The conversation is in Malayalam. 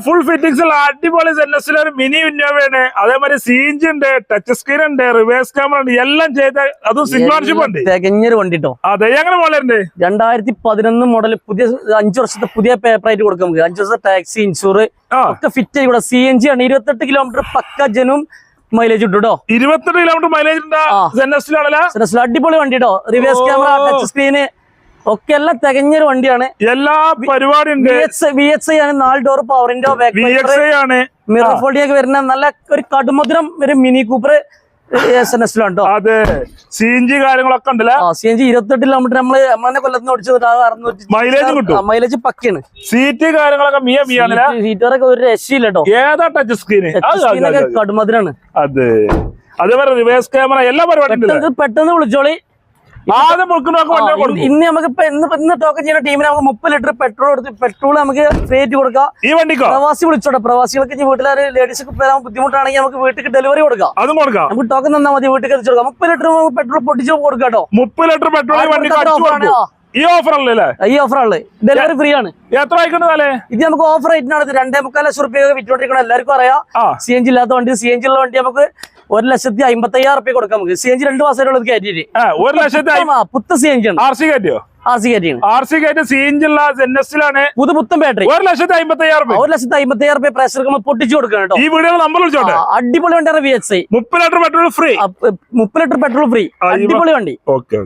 ഫുൾ ഫിറ്റിംഗ്സ് ഉള്ള അടിപൊളി ZS-ലെ ഒരു മിനി ഇന്നോവയാണ്. അതേമാതിരി CNG ഉണ്ട്, ടച്ച് സ്ക്രീൻ ഉണ്ട്, റിവേഴ്സ് ക്യാമറ ഉണ്ട്, എല്ലാം ചെയ്ത അതും സിംഗ്ലർഷിപ്പ് ഉണ്ട്. തികഞ്ഞൊരു വണ്ടി കേട്ടോ. അതെ, എങ്ങനെ മോഡലുണ്ട്? 2011 മോഡൽ, പുതിയ 5 വർഷത്തെ പുതിയ പേപ്പർ ആയിട്ട് കൊടുക്കാം നമുക്ക്. 5 വർഷത്തെ ടാക്സി, ഇൻഷൂർ ഒക്കെ ഫിറ്റ് ആയി. CNG ആണ്. 28 കിലോമീറ്റർ പക്ക ജനും മൈലേജ് കിട്ടും കേട്ടോ. 28 കിലോമീറ്റർ മൈലേജ് അടിപൊളി വണ്ടി കേട്ടോ. റിവേഴ്സ് ക്യാമറ, ടച്ച് സ്ക്രീന് ഒക്കെ എല്ലാം തികഞ്ഞൊരു വണ്ടിയാണ്. എല്ലാ പരിപാടി ഉണ്ട്. VXI ആണ്. 4 ഡോർ പവറിന്റെ മിറർ ഫോൾഡിയൊക്കെ വരുന്ന നല്ല ഒരു കടുമധുരം ഒരു മിനി കൂപ്പർ SNS-ലാണ്. അതെ, CNG കാര്യങ്ങളൊക്കെ ഉണ്ടല്ലോ. CNG 28 കിലോമീറ്റർ നമ്മളെ കൊല്ലത്ത് ഓടിച്ചത് മൈലേജ് പക്കയാണ്. സീറ്റ് കാര്യങ്ങളൊക്കെ സീറ്ററൊക്കെ ഒരു രക്ഷയില്ല കേട്ടോ. ഏതാ ടച്ച് സ്ക്രീനൊക്കെ കടുമധുരാണ്. അതെ, അതേപോലെ റിവേഴ്സ് ക്യാമറ എല്ലാ പരിപാടിയും. പെട്ടെന്ന് വിളിച്ചോളി. ഇന്ന് നമുക്ക് ഇന്ന് ടോക്കൺ ചെയ്യുന്ന ടീമിന് നമുക്ക് 30 ലിറ്റർ പെട്രോൾ നമുക്ക് ഫ്രീ കൊടുക്കാം. ഈ വണ്ടിക്ക് പ്രവാസി വിളിച്ചോട്ടെ. പ്രവാസികൾക്ക് വീട്ടിലെ ലേഡീസ് വരാൻ ബുദ്ധിമുട്ടാണെങ്കിൽ നമുക്ക് വീട്ടിൽ ഡെലിവറി കൊടുക്കാം. നമുക്ക് ടോക്കൺ തന്നാൽ മതി, വീട്ടിൽ എത്തിച്ചു കൊടുക്കാം. 30 ലിറ്റർ പെട്രോൾ പൊട്ടിച്ച് കൊടുക്കാം കേട്ടോ. 30 ലിറ്റർ പെട്രോൾ ഈ ഓഫറല്ലേ? ഈ ഓഫറാണ്. ഡെലിവറി ഫ്രീ ആണ്. എത്ര ആയിക്കോട്ടെ? ഇത് നമുക്ക് ഓഫർ റേറ്റിനാണ്. 2.25 ലക്ഷം രൂപ വിറ്റുകൊണ്ടിരിക്കണം. എല്ലാവർക്കും അറിയാം. CNG ഇല്ലാത്ത വണ്ടി. CNG ഉള്ള വണ്ടി നമുക്ക് 1,55,000 കൊടുക്കാം. നമുക്ക് CNG 2 മാസമായിട്ടുള്ളത് കയറ്റിട്ട് 1,00,000 പുത്ത CNG ആണ്. RC കയറ്റിയോ? RC കയറ്റിയാണ്. RC കയറ്റി CNG ഉള്ള ZS-ലാണ് പുത്തൻ ബാറ്ററി. 1,55,000 1,55,000 പ്രൈസ് നമ്മൾ പൊട്ടിച്ചു കൊടുക്കണം കേട്ടോ. ഈ വീഡിയോ നമ്പർ വിളിച്ചോട്ടെ. അടിപൊളി വണ്ടിയാണ് VXI. 30 litre petrol free. 30 litre petrol free. അടിപൊളി വണ്ടി. ഓക്കെ.